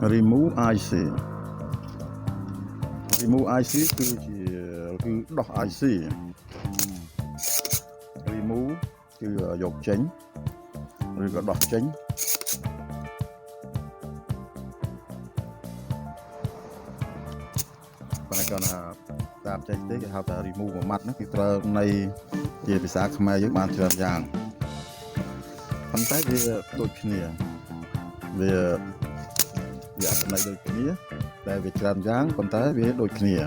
remove IC remove IC គឺជាគឺដោះ IC remove គឺយកចេញឬក៏ដោះចេញបើគាត់ថាតាមចេញទេគេហៅថា remove មួយម៉ាត់ហ្នឹងគឺត្រូវនៃជាភាសាខ្មែរយើងបានច្រើនយ៉ាងប៉ុន្តែវាដូចគ្នាវាអត្ថន័យដូចគ្នាតែវាច្រើនយ៉ាងប៉ុន្តែវាដូចគ្នា